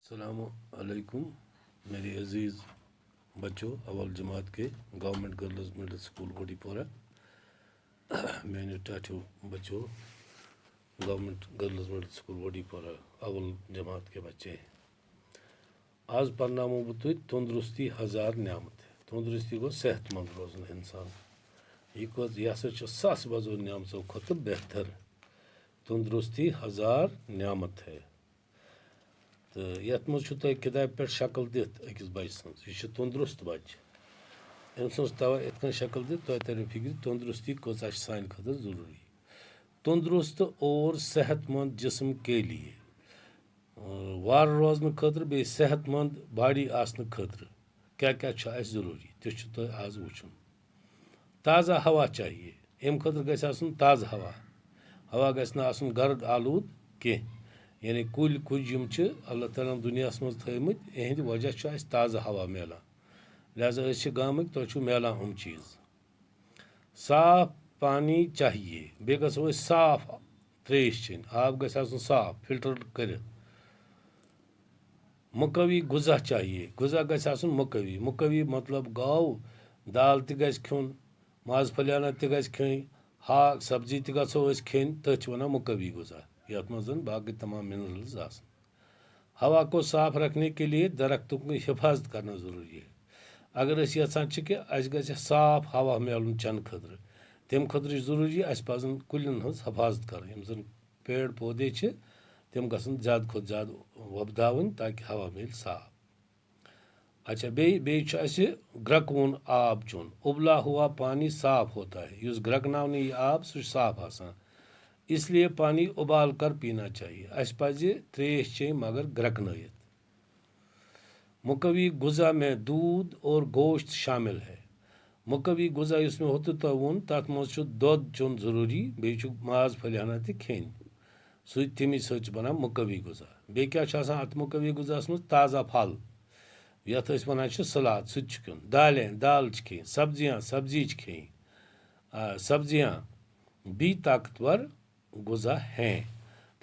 अस्सलामु अलैकुम मेरे अज़ीज़ बच्चों अव्वल जमात के गवर्नमेंट गर्ल्स मिडिल स्कूल ओडीपोरा मेरे टाठियों बच्चों गवर्नमेंट गर्ल्स मिडिल स्कूल ओडीपोरा अव्वल जमात के बच्चे आज पढ़नामो बह तुझ तंदुरुस्ती हजार न्यामत तंदुरुस्ती गो सेहतमंद रोजन इंसान यह हसा सास बजो न्यामतों खुद बेहतर तंदुरुस्ती हजार न्यामत है। तो ये तुम किताब पे शक्ल दित अकिस बच सह तंदुरुस्त बच अम तवा इत शक्ल दित तुम तर फिक्र तंदुरुस्ती कौचा सान खतर जरूरी तंदुरुस्त और सेहतमंद जिस्म के लिए वार रोजन खतर बे सेहतमंद बॉडी आसन खतर क्या क्या जरूरी तुम आज वुचन ताज़ा हवा चाहिए अम खतर गसन ताज़ा हवा हवा गसन गर्द आलूद कह यानी कुल कुज अल्लाह ताला दुनिया मज थमत अहद वजह ताज़ा हवा मिलान लिहाजा गामिक तुम मिलान चीज़ साफ पानी चाहिए बे गो साफ त्रेश चन आब गसन साफ फिल्टर कर मुकवी गुजा चाहिए गुजा गसन मुकवी मुकवी मतलब गाव दाल तुन माज फलियाना तन हाक सब्जी तगो खेन तथ वन मुकवी गुजा यथ मज बाकी तमाम मिनरल्स आसन हवा को साफ रखने के लिए दरख्तों की हिफाजत करना ज़रूरी है। अगर यहान कि गि साफ हवा मिलन चन खतर तम खतर ज़रूरी पजन कुलन हज हिफाजत कर जन पेड़ पौधे तम गसन ज़्यादा खुद ज़्यादा वपदावन ताकि हवा मिल साफ। अच्छा बे ग्रकवुन आब चुन उबला हुआ पानी साफ होता है युस ग्रकनावन यह आब सह साफ आसान इसलिए पानी उबाल कर पीना चाहिए पज त्रेश चें मगर ग्रकनयत। मुकवी गुजा में दूध और गोश्त शामिल है मुकवी गुजा इसमें होत तो वोन तथ मज दुध चुन जरूरी बे माज फलियाना खेन तमी बना मुकवी गुजा बे क्या अत मुकवी गुजा मज ताज़ा फल यथ वन सलाद सह खेन दालें दाल खेन सब्जियाँ सब्जी खेन सब्जियाँ भी ताकतवर गुजा हैं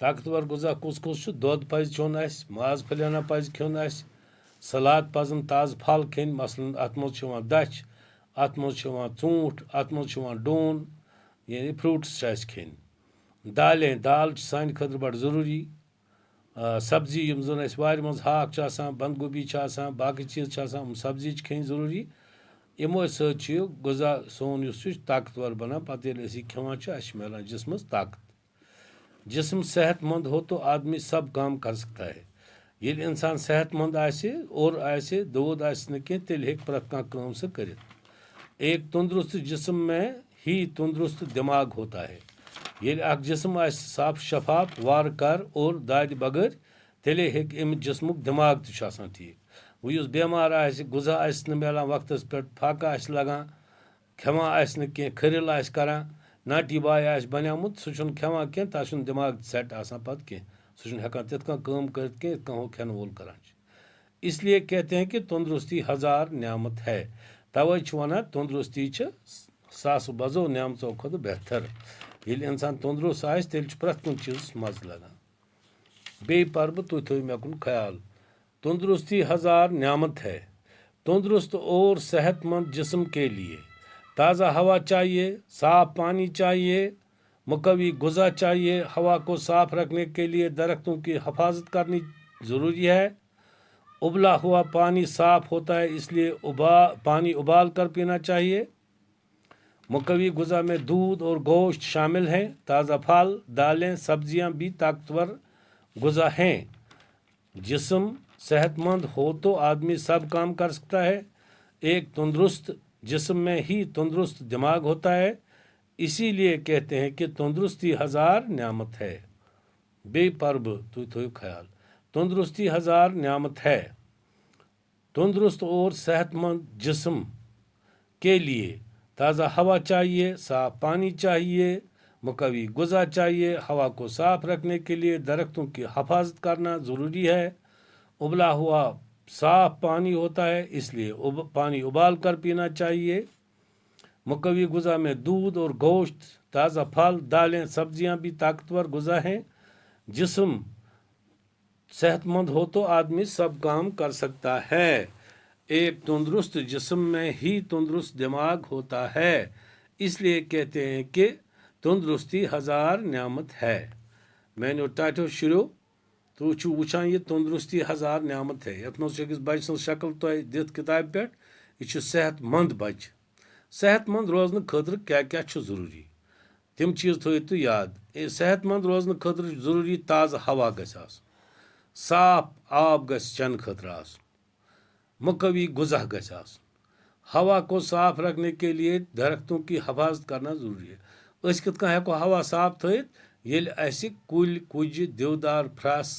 ताकतवर गुजा कुस कुस दुध पज चोन माज फलियाना पज खेन सलाद पजन ताज़ फल खेन मसलन अत मज दछ अत मज ूट अत मज डोन यानी फ्रूट्स खेन दालें दाल सान खतर बड़ ज़रूरी सब्जी यम जन वार मज हाक बंद गोभी बाकी चीज़ सब्जी खेन ज़रूरी यमो सो गुजा सोन ताकतवर बना पे खेवान मिलान जिसमस ताकत। जिस्म सेहतमंद हो तो आदमी सब काम कर सकता है ये इंसान सेहतमंद और दूध तेल प्रत कम से कर एक तंदुरुस्त जिस्म में ही तंदुरुस्त दिमाग होता है ये जिस्म साफ शफाफ वार कर और दाद बगैर तेले अम जिस्मुक दिमाग तक ठीक वह बेमार गुजा मिलान वक्त पे फाका लगान खेवान कह खरिल करान नाटी बाय बनियामुत सह खेवान कह तथ दिमाग सेट पे कह सह तित कम कर खेन वोल करान इसलिए कहते हैं कि तंदुरुस्ती हजार न्यामत है तवे वन तंदुरुस्ती सास बजो न्यामतों खुद बेहतर ये इंसान तंदुरुस्त तेल प्रत कुछ चीज़ मज लगान बे पर बह तुम थो मे कुन ख्याल तंदुरुस्ती हजार न्यामत है तंदुरुस्त और सेहतमंद जिस्म के लिए ताज़ा हवा चाहिए साफ पानी चाहिए मुकवी गुजा चाहिए हवा को साफ रखने के लिए दरख्तों की हिफाजत करनी ज़रूरी है उबला हुआ पानी साफ होता है इसलिए पानी उबाल कर पीना चाहिए मुकवी गुजा में दूध और गोश्त शामिल हैं ताज़ा फल दालें सब्जियां भी ताकतवर गुजा हैं जिस्म सेहतमंद हो तो आदमी सब काम कर सकता है एक तंदुरुस्त जिस्म में ही तंदुरुस्त दिमाग होता है इसीलिए कहते हैं कि तंदुरुस्ती हजार न्यामत है बेपर्ब तुम थो ख्याल तंदुरुस्ती हजार न्यामत है तंदुरुस्त और सेहतमंद जिस्म के लिए ताज़ा हवा चाहिए साफ पानी चाहिए मुकवी गुजा चाहिए हवा को साफ रखने के लिए दरख्तों की हिफाजत करना ज़रूरी है उबला हुआ साफ पानी होता है इसलिए पानी उबाल कर पीना चाहिए मुकवी गुजा में दूध और गोश्त ताज़ा फल दालें सब्जियां भी ताकतवर गुजा हैं जिस्म सेहतमंद हो तो आदमी सब काम कर सकता है। एक तंदुरुस्त जिस्म में ही तंदुरुस्त दिमाग होता है। इसलिए कहते हैं कि तंदुरुस्ती हजार नियामत है। मैंने टाटो शुरू तो वुचान ये तंदुरुस्ती हजार नियामत है। यथ मज बच्चे सं शक्ल तुह दित किताब पे यह सेहतमंद बच्चे। सेहतमंद रोजन खतर क्या क्या जरूरी तिम चीज थो तो याद। सेहतमंद रोजन खतर जरूरी ताज़ा हवा गस आसन, साफ आब गस चन खतर आसन, मुकवी गुजा गस आसन। हवा को साफ रखने के लिए दरख्तों की हिफाजत करना जरूरी है। अस कित कन हेको हवा साफ थोत येल अस कुल कुज देवदार फ्रस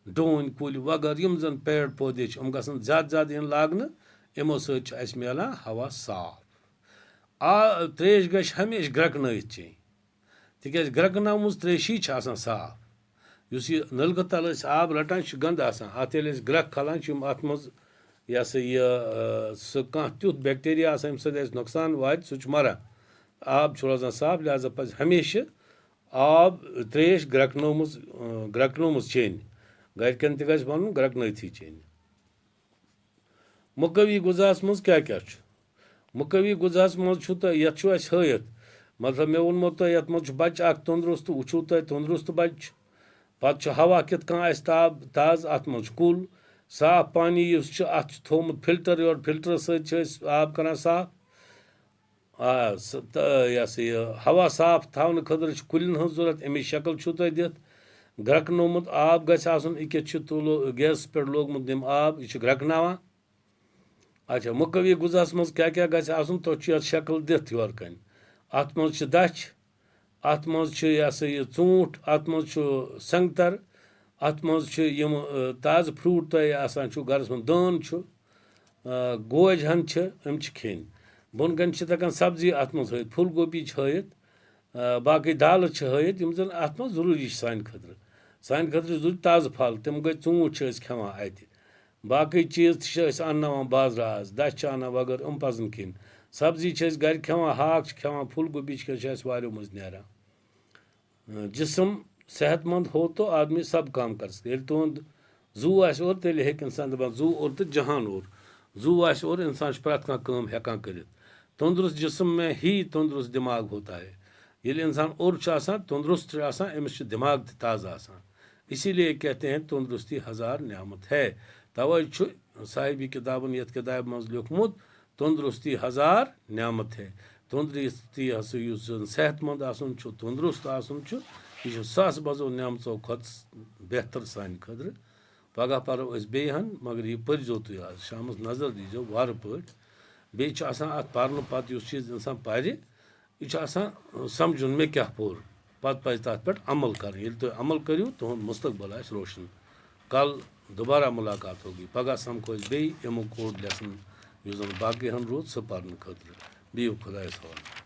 डोन कुल वगैरह यम जन पेड़ पौधे हम गसन ज्यादा इन लागन इमो सत मिलान हवा साफ। त्रेश गश हमेशा ग्रकन चेन तिक ग्रकनमुज त्रेशी साफ। उस यह नलक तल आब रटान गंद आसान अत ग्रक खलान अत मज यह सा यह सह कह तुथ बैक्टीरिया आसान यम नुकसान वात सह मरान। आब रोजान साफ लिहाजा पज हमेशा आब त्रेश ग्रकनोमुज चेन। गरकन तक वन ग्रकनथी चेन। मुकवी गुजास मज क्या क्या मुकवी गुजास मज यथ हयत मतलब मे वोनमो तुह यथ मज बच्चे तंदुरुस्त वो तुह तंदुरुस्त बच्चे पे हवा कित ताज अत मज कुल साफ पानी अत थोमुत फिल्टर और फिल्टर सत आब कर साफ। यह सा यह हवा साफ थवन खतर कुलन हज जरूरत अमिच शक्ल तुह दित ग्रकनोमुत आब गस आसन यह गैस पे लोगमुत दिम आब यह ग्रकनावान। अच्छा मुकवी गुजास मज क्या क्या गस आसन तुह शक्ल दित योर कन अत मज दछ अत मज यह सा यह ऊंट अत मज संगतर अत मज यम ताज़ फ्रूट तुह आसान गरस मज दान गोज हन हम खेन बोन कन तकान सब्जी अत मज हयत फुल गोभी हयत बाकी दाल हयत यम जन अत मज जरूरी सान खतर जरूरी ताज़ फल तम गई ऊंट खेवान अत बाकी चीज अन्नावान बाजरा आज दछ अन्ना वगैरह पजन खेन सब्जी गर खेवान हाक खेवान फुल गोभी वारियों मज नेरान। जिस्म सेहतमंद हो तो आदमी सब काम कर सकते। तुंद जू आर तेल हे इंसान दपान जू और तो जहान और जू आर इंसान प्रत कम हेकान कर। तंदुरुस्त जिस्म में ही तंदुरुस्त दिमाग होता है। ये इंसान और तंदुरुस्त अमिस दिमाग ताज़ा आसान। इसीलिए कहते हैं तंदुरुस्ती हजार नियामत है। तवे साहिबी किताबन यथ किताब मज लिखमुत तंदुरुस्ती हजार नियामत है। तंदुरुस्ती हसा सेहतमंद आसन तंदुरुस्त आसन यह सास बजो नियामतों खुद बेहतर सान खतर। पगह परो बेहन मगर यह पर्जो तुम आज शाम नजर दीजो वार पे बेच अत पर्न पत चीज इंसान पर यह समझुन मे क्या पोर पत पज तथ पे अमल कर। तुम अमल करो तुहद मुस्तकबल आ रोशन। कल दोबारा मुलाकात होगी। पगह समखो बे अमुक ओड लेसन बाकी हन रोज सह पर्न खतर। बिहु खुदायस हवाले।